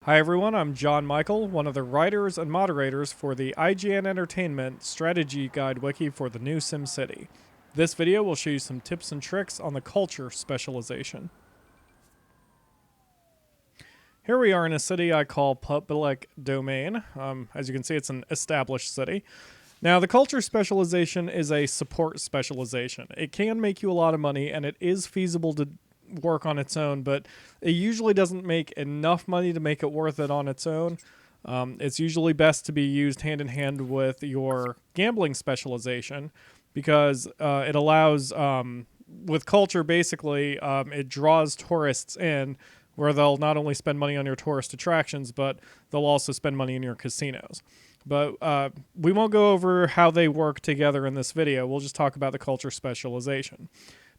Hi everyone, I'm John Michael, one of the writers and moderators for the IGN Entertainment Strategy Guide Wiki for the new SimCity. This video will show you some tips and tricks on the culture specialization. Here we are in a city I call public domain. As you can see, it's an established city. Now, the culture specialization is a support specialization. It can make you a lot of money, and it is feasible to work on its own, but it usually doesn't make enough money to make it worth it on its own. It's usually best to be used hand in hand with your gambling specialization because it allows, with culture basically, it draws tourists in where they'll not only spend money on your tourist attractions, but they'll also spend money in your casinos. But we won't go over how they work together in this video. We'll just talk about the culture specialization.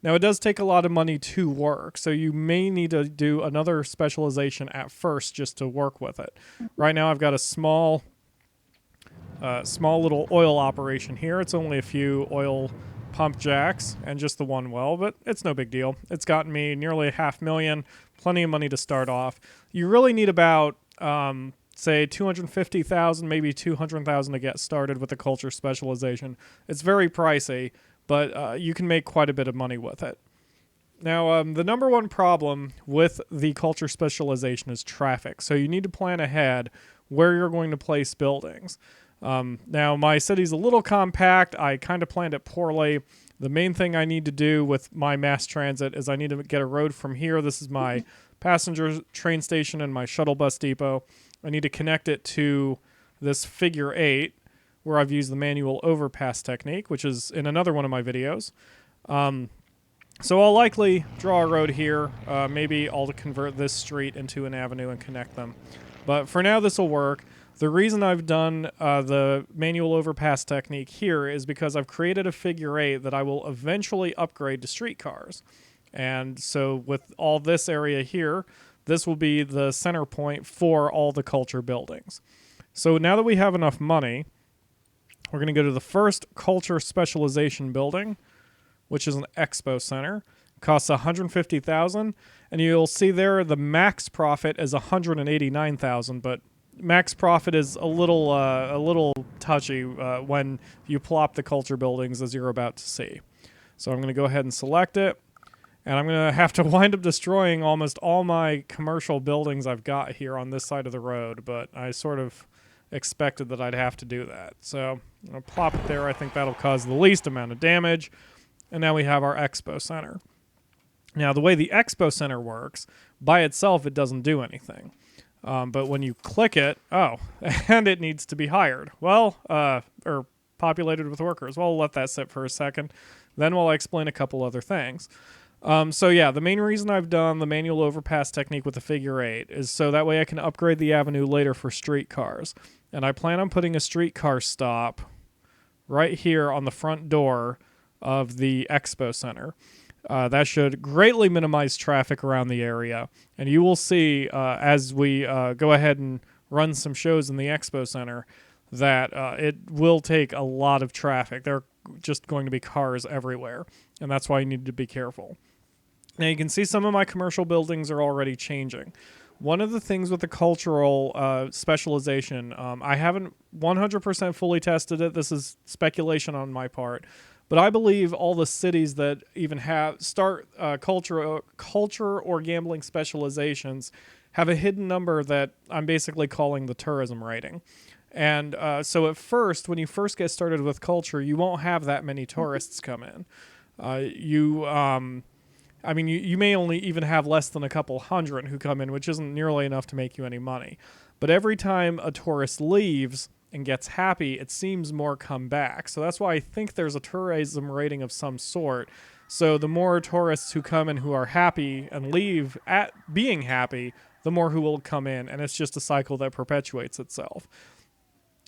Now, it does take a lot of money to work, so you may need to do another specialization at first just to work with it. Right now, I've got a small little oil operation here. It's only a few oil pump jacks and just the one well, but it's no big deal. It's gotten me nearly $500,000, plenty of money to start off. You really need about, say, $250,000, maybe $200,000 to get started with the culture specialization. It's very pricey, but you can make quite a bit of money with it. Now, the number one problem with the culture specialization is traffic. So you need to plan ahead where you're going to place buildings. Now, my city's a little compact. I kind of planned it poorly. The main thing I need to do with my mass transit is I need to get a road from here. This is my passenger train station and my shuttle bus depot. I need to connect it to this figure 8, where I've used the manual overpass technique, which is in another one of my videos. So I'll likely draw a road here. Maybe I'll convert this street into an avenue and connect them. But for now, this will work. The reason I've done the manual overpass technique here is because I've created a figure 8 that I will eventually upgrade to streetcars. And so with all this area here, this will be the center point for all the culture buildings. So now that we have enough money, we're going to go to the first culture specialization building, which is an Expo Center. It costs $150,000, and you'll see there the max profit is $189,000. But max profit is a little touchy when you plop the culture buildings, as you're about to see. So I'm going to go ahead and select it, and I'm going to have to wind up destroying almost all my commercial buildings I've got here on this side of the road. But I sort of expected that I'd have to do that. So I'm going to plop it there. I think that'll cause the least amount of damage. And now we have our Expo Center. Now, the way the Expo Center works, by itself, it doesn't do anything. But when you click it, and it needs to be hired. Well, or populated with workers. Well, we'll let that sit for a second. Then we'll explain a couple other things. So yeah, the main reason I've done the manual overpass technique with the figure 8 is so that way I can upgrade the avenue later for streetcars. And I plan on putting a streetcar stop right here on the front door of the Expo Center. That should greatly minimize traffic around the area. And you will see as we go ahead and run some shows in the Expo Center that it will take a lot of traffic. There are just going to be cars everywhere. And that's why you need to be careful. Now you can see some of my commercial buildings are already changing. One of the things with the cultural specialization, I haven't 100% fully tested it. This is speculation on my part. But I believe all the cities that even start culture or gambling specializations have a hidden number that I'm basically calling the tourism rating. And so at first, when you first get started with culture, you won't have that many tourists come in. You may only even have less than a couple hundred who come in, which isn't nearly enough to make you any money. But every time a tourist leaves and gets happy, it seems more come back. So that's why I think there's a tourism rating of some sort. So the more tourists who come in who are happy and leave at being happy, the more who will come in. And it's just a cycle that perpetuates itself.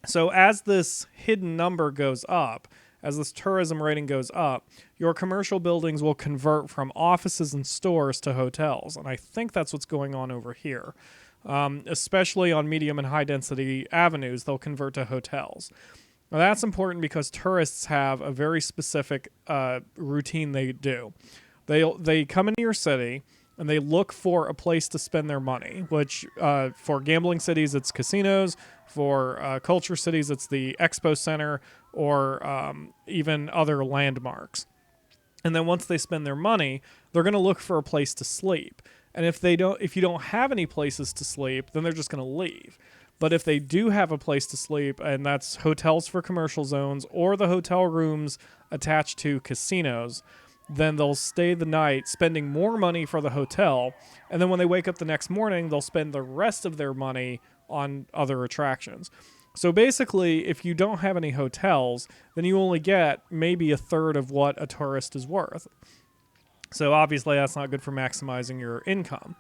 So as this hidden number goes up, as this tourism rating goes up, your commercial buildings will convert from offices and stores to hotels. And I think that's what's going on over here. Especially on medium and high density avenues, they'll convert to hotels. Now that's important because tourists have a very specific routine they do. They come into your city, and they look for a place to spend their money, which for gambling cities, it's casinos. For culture cities, it's the Expo Center or even other landmarks. And then once they spend their money, they're going to look for a place to sleep. And if you don't have any places to sleep, then they're just going to leave. But if they do have a place to sleep, and that's hotels for commercial zones or the hotel rooms attached to casinos, then they'll stay the night spending more money for the hotel. And then when they wake up the next morning, they'll spend the rest of their money on other attractions. So basically, if you don't have any hotels, then you only get maybe a third of what a tourist is worth. So obviously, that's not good for maximizing your income.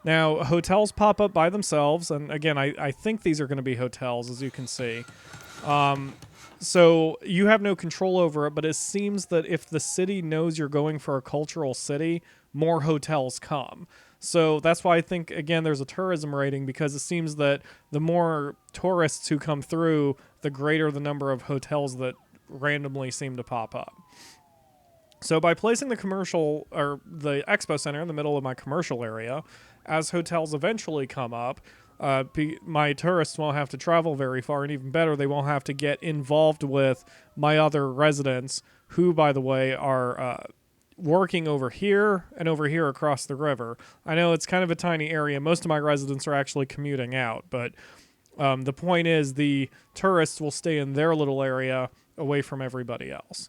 Now, hotels pop up by themselves. And again, I think these are going to be hotels, as you can see. So you have no control over it, but it seems that if the city knows you're going for a cultural city, more hotels come. So that's why I think, again, there's a tourism rating, because it seems that the more tourists who come through, the greater the number of hotels that randomly seem to pop up. So by placing the commercial or the Expo Center in the middle of my commercial area, as hotels eventually come up, my tourists won't have to travel very far, and even better, they won't have to get involved with my other residents, who, by the way, are working over here and over here across the river. I know it's kind of a tiny area. Most of my residents are actually commuting out, but the point is the tourists will stay in their little area away from everybody else.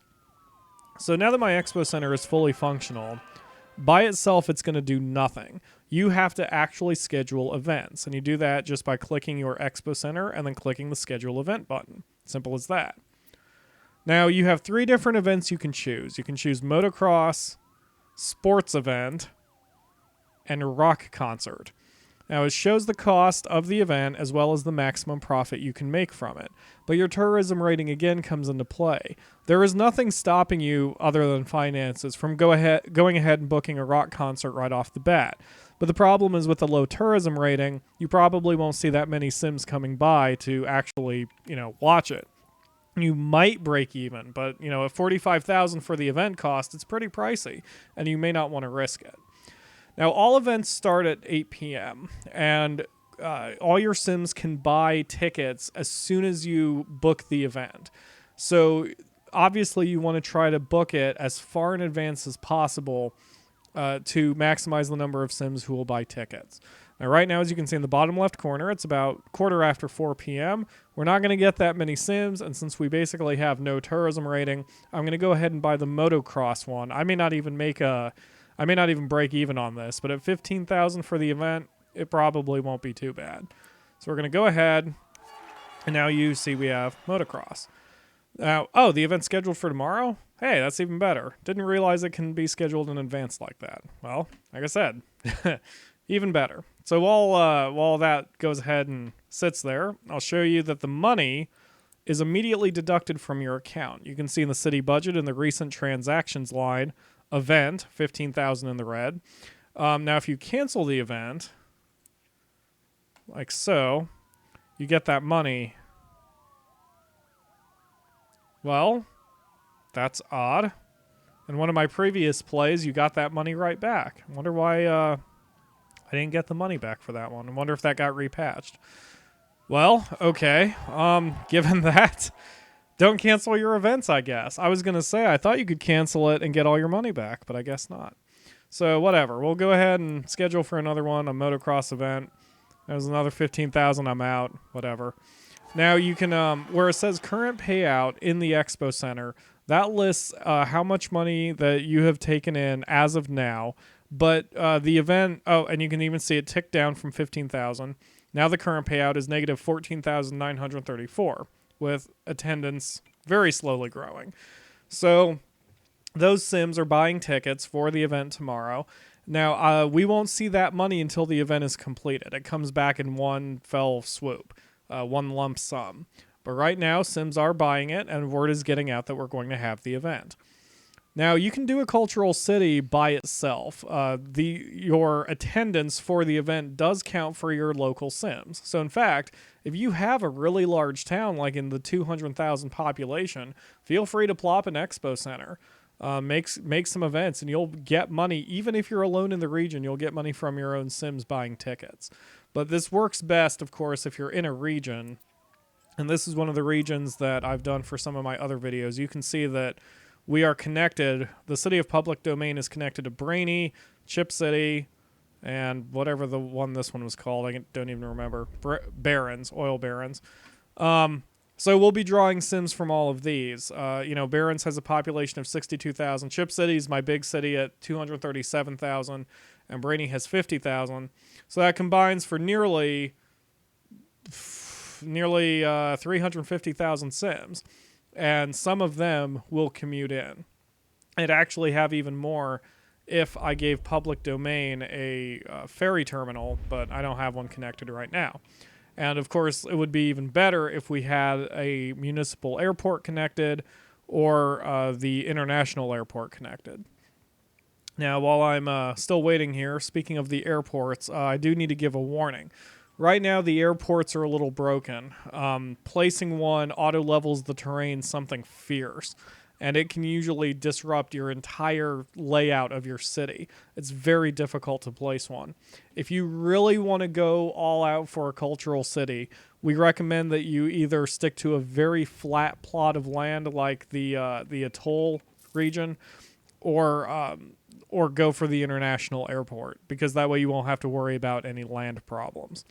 So now that my Expo Center is fully functional, by itself, it's going to do nothing. You have to actually schedule events, and you do that just by clicking your Expo Center and then clicking the Schedule Event button. Simple as that. Now, you have 3 different events you can choose. You can choose motocross, sports event, and rock concert. Now, it shows the cost of the event as well as the maximum profit you can make from it. But your tourism rating, again, comes into play. There is nothing stopping you, other than finances, from going ahead and booking a rock concert right off the bat. But the problem is, with the low tourism rating, you probably won't see that many Sims coming by to actually, watch it. You might break even, but, at $45,000 for the event cost, it's pretty pricey, and you may not want to risk it. Now, all events start at 8 p.m., and all your Sims can buy tickets as soon as you book the event. So, obviously, you want to try to book it as far in advance as possible to maximize the number of Sims who will buy tickets. Now, right now, as you can see in the bottom left corner, it's about 4 p.m. We're not going to get that many Sims, and since we basically have no tourism rating, I'm going to go ahead and buy the motocross one. I may not even break even on this, but at $15,000 for the event, it probably won't be too bad. So we're going to go ahead, and now you see we have motocross. Now, the event's scheduled for tomorrow? Hey, that's even better. Didn't realize it can be scheduled in advance like that. Well, like I said, even better. So while that goes ahead and sits there, I'll show you that the money is immediately deducted from your account. You can see in the city budget in the recent transactions line, event, $15,000 in the red. Now, if you cancel the event, like so, you get that money. Well, that's odd. In one of my previous plays, you got that money right back. I wonder why I didn't get the money back for that one. I wonder if that got repatched. Well, okay. Given that, don't cancel your events, I guess. I was going to say, I thought you could cancel it and get all your money back, but I guess not. So whatever. We'll go ahead and schedule for another one, a motocross event. There's another $15,000. I'm out. Whatever. Now you can, where it says current payout in the Expo Center, that lists how much money that you have taken in as of now. But the event, and you can even see it tick down from 15,000. Now the current payout is negative 14,934, with attendance very slowly growing. So those Sims are buying tickets for the event tomorrow. Now, we won't see that money until the event is completed. It comes back in one fell swoop, one lump sum. But right now, Sims are buying it, and word is getting out that we're going to have the event. Now, you can do a cultural city by itself. Your attendance for the event does count for your local Sims. So, in fact, if you have a really large town, like in the 200,000 population, feel free to plop an Expo Center. make some events, and you'll get money. Even if you're alone in the region, you'll get money from your own Sims buying tickets. But this works best, of course, if you're in a region. And this is one of the regions that I've done for some of my other videos. You can see that we are connected. The city of public domain is connected to Brainy, Chip City, and whatever this one was called. I don't even remember. Barons, oil barons. So we'll be drawing Sims from all of these. Barons has a population of 62,000. Chip City is my big city at 237,000. And Brainy has 50,000. So that combines for nearly 350,000 Sims, and some of them will commute in. I'd actually have even more if I gave public domain a ferry terminal, but I don't have one connected right now. And of course, it would be even better if we had a municipal airport connected or the international airport connected. Now, while I'm still waiting here, speaking of the airports, I do need to give a warning. Right now, the airports are a little broken. Placing one auto-levels the terrain something fierce, and it can usually disrupt your entire layout of your city. It's very difficult to place one. If you really want to go all out for a cultural city, we recommend that you either stick to a very flat plot of land like the Atoll region, or go for the international airport, because that way you won't have to worry about any land problems.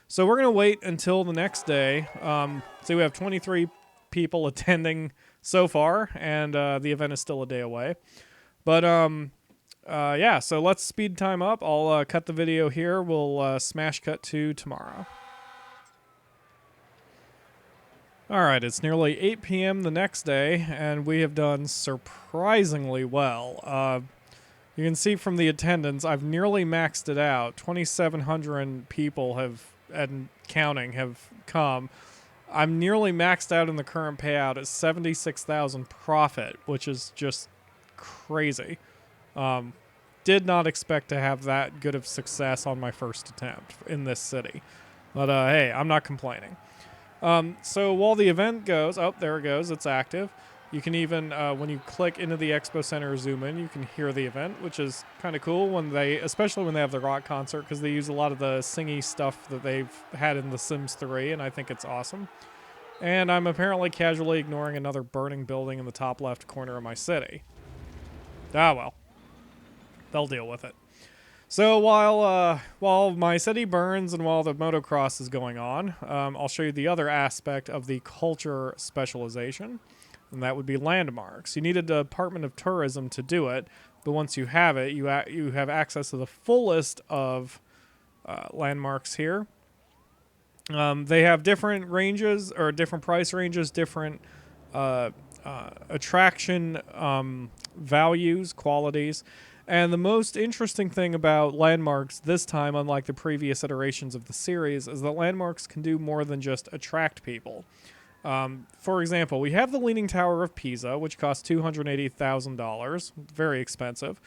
So we're going to wait until the next day. So we have 23 people attending so far, and the event is still a day away. But yeah, so let's speed time up. I'll cut the video here. We'll smash cut to tomorrow. All right, it's nearly 8 p.m. the next day, and we have done surprisingly well. You can see from the attendance, I've nearly maxed it out. 2,700 people and counting have come. I'm nearly maxed out in the current payout at 76,000 profit, which is just crazy. Did not expect to have that good of success on my first attempt in this city. But hey, I'm not complaining. So while the event goes, oh, there it goes, it's active. You can even, when you click into the Expo Center zoom in, you can hear the event, which is kind of cool especially when they have the rock concert, because they use a lot of the singy stuff that they've had in The Sims 3, and I think it's awesome. And I'm apparently casually ignoring another burning building in the top left corner of my city. Ah, well. They'll deal with it. So while my city burns and while the motocross is going on, I'll show you the other aspect of the culture specialization, and that would be landmarks. You need a Department of Tourism to do it, but once you have it, you have access to the fullest of landmarks here. They have different ranges, or different price ranges, different attraction values, qualities. And the most interesting thing about landmarks this time, unlike the previous iterations of the series, is that landmarks can do more than just attract people. For example, we have the Leaning Tower of Pisa, which costs $280,000, very expensive.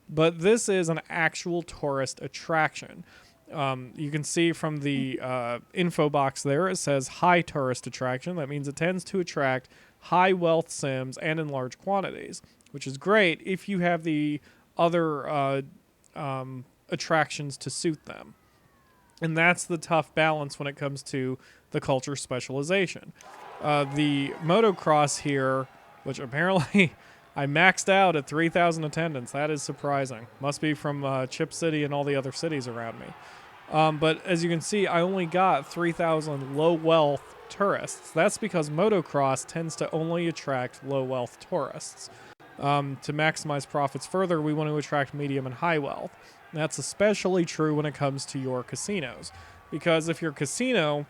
But this is an actual tourist attraction. You can see from the info box there, it says high tourist attraction. That means it tends to attract high wealth Sims and in large quantities, which is great if you have the other attractions to suit them. And that's the tough balance when it comes to the culture specialization. The motocross here, which apparently I maxed out at 3,000 attendance. That is surprising. Must be from Chip City and all the other cities around me. But as you can see, I only got 3,000 low-wealth tourists. That's because motocross tends to only attract low-wealth tourists. To maximize profits further, we want to attract medium and high wealth. And that's especially true when it comes to your casinos, because if your casino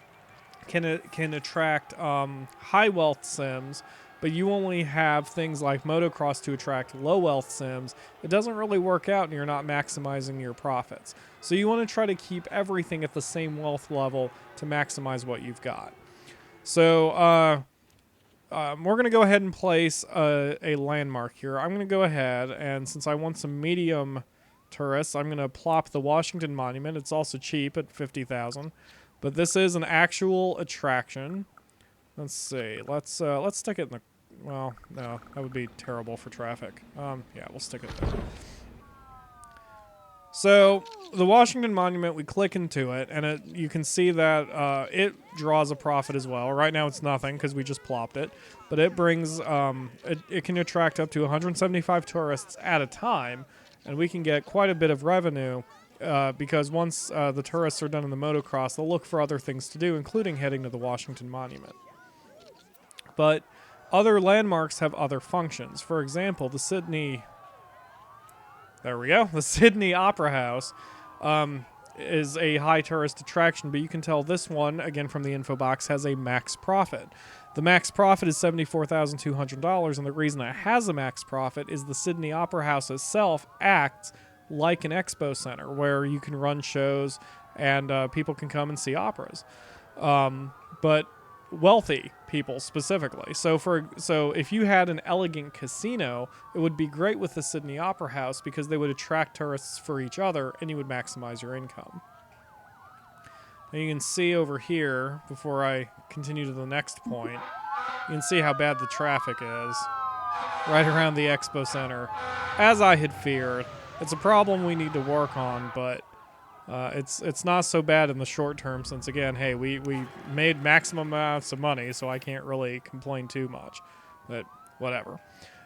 can attract high wealth Sims, but you only have things like motocross to attract low wealth Sims, it doesn't really work out and you're not maximizing your profits. So you want to try to keep everything at the same wealth level to maximize what you've got. So we're going to go ahead and place a landmark here. I'm going to go ahead, and since I want some medium tourists, I'm going to plop the Washington Monument. It's also cheap at $50,000, but this is an actual attraction. Let's see. Let's stick it Well, no, that would be terrible for traffic. Yeah, we'll stick it there. So the Washington Monument, we click into it, and you can see that it draws a profit as well. Right now it's nothing because we just plopped it, but it brings it can attract up to 175 tourists at a time, and we can get quite a bit of revenue because once the tourists are done in the motocross, they'll look for other things to do, including heading to the Washington Monument. But other landmarks have other functions. For example, the Sydney Opera House is a high tourist attraction, but you can tell this one, again from the info box, has a max profit. The max profit is $74,200, and the reason it has a max profit is the Sydney Opera House itself acts like an expo center where you can run shows and people can come and see operas. But wealthy people specifically. So if you had an elegant casino, it would be great with the Sydney Opera House because they would attract tourists for each other and you would maximize your income. And you can see over here, before I continue to the next point, you can see how bad the traffic is right around the Expo Center. As I had feared, it's a problem we need to work on, but it's not so bad in the short term since, again, hey, we made maximum amounts of money, so I can't really complain too much. But whatever.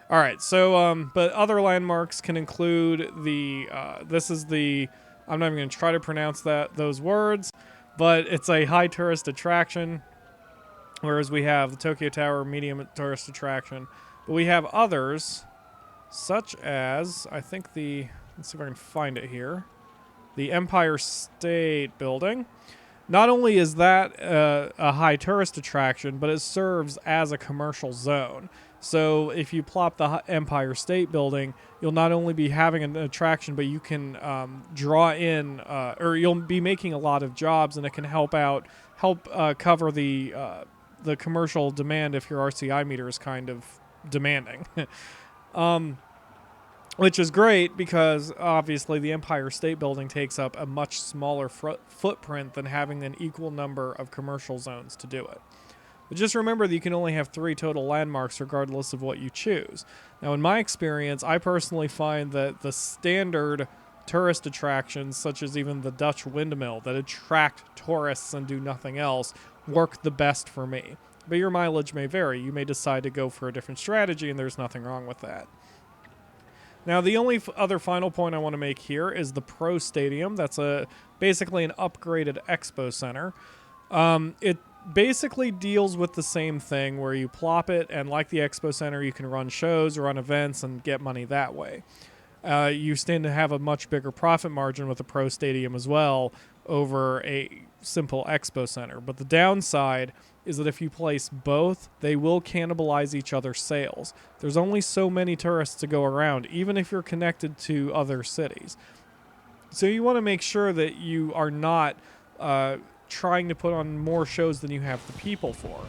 All right, so but other landmarks can include this is the, I'm not even going to try to pronounce those words, but it's a high tourist attraction, whereas we have the Tokyo Tower, medium tourist attraction. But we have others, such as, I think let's see if I can find it here. The Empire State Building. Not only is that a high tourist attraction, but it serves as a commercial zone. So if you plop the Empire State Building, you'll not only be having an attraction, but you can draw in, or you'll be making a lot of jobs, and it can help cover the commercial demand if your RCI meter is kind of demanding. Which is great because, obviously, the Empire State Building takes up a much smaller footprint than having an equal number of commercial zones to do it. But just remember that you can only have 3 total landmarks regardless of what you choose. Now, in my experience, I personally find that the standard tourist attractions, such as even the Dutch windmill, that attract tourists and do nothing else, work the best for me. But your mileage may vary. You may decide to go for a different strategy, and there's nothing wrong with that. Now, the only other final point I want to make here is the Pro Stadium. That's basically an upgraded Expo Center. It basically deals with the same thing where you plop it, and like the Expo Center, you can run shows, run events, and get money that way. You stand to have a much bigger profit margin with the Pro Stadium as well over a simple Expo Center. But the downside is that if you place both, they will cannibalize each other's sales. There's only so many tourists to go around, even if you're connected to other cities. So you want to make sure that you are not trying to put on more shows than you have the people for.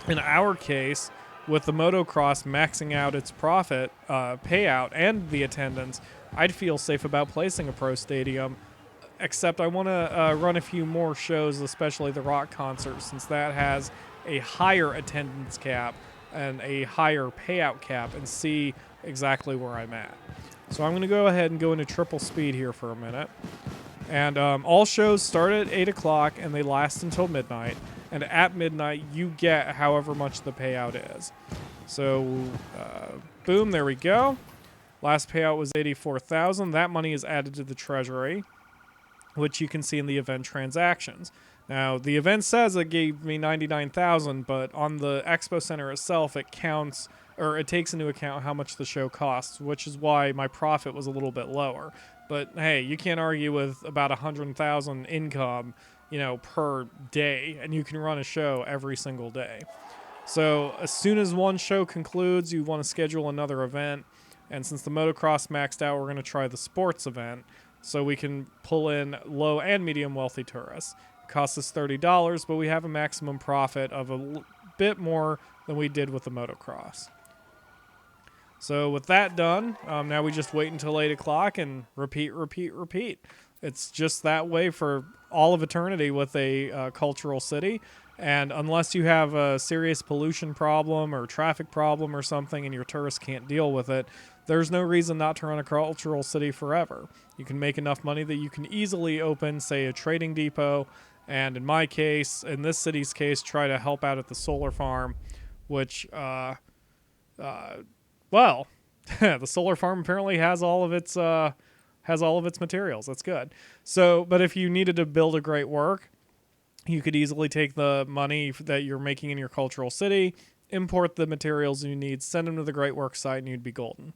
In our case, with the motocross maxing out its profit payout and the attendance, I'd feel safe about placing a Pro Stadium, except I want to run a few more shows, especially the rock concerts, since that has a higher attendance cap and a higher payout cap, and see exactly where I'm at. So I'm going to go ahead and go into triple speed here for a minute. And all shows start at 8 o'clock, and they last until midnight. And at midnight, you get however much the payout is. So, boom, there we go. Last payout was $84,000. That money is added to the treasury, which you can see in the event transactions. Now, the event says it gave me $99,000, but on the Expo Center itself, it counts, or it takes into account how much the show costs, which is why my profit was a little bit lower. But hey, you can't argue with about $100,000 income, per day, and you can run a show every single day. So as soon as one show concludes, you want to schedule another event. And since the motocross maxed out, we're going to try the sports event so we can pull in low and medium wealthy tourists. It costs us $30, but we have a maximum profit of a bit more than we did with the motocross. So with that done, now we just wait until 8 o'clock and repeat. It's just that way for all of eternity with a cultural city. And unless you have a serious pollution problem or traffic problem or something and your tourists can't deal with it, there's no reason not to run a cultural city forever. You can make enough money that you can easily open, say, a trading depot, and in my case, in this city's case, try to help out at the solar farm, which, well, the solar farm apparently has all of its materials. That's good. So, but if you needed to build a great work, you could easily take the money that you're making in your cultural city, import the materials you need, send them to the Great Works site, and you'd be golden.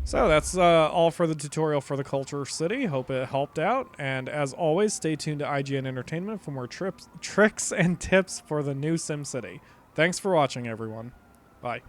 So that's all for the tutorial for the Culture City. Hope it helped out. And as always, stay tuned to IGN Entertainment for more tricks and tips for the new SimCity. Thanks for watching, everyone. Bye.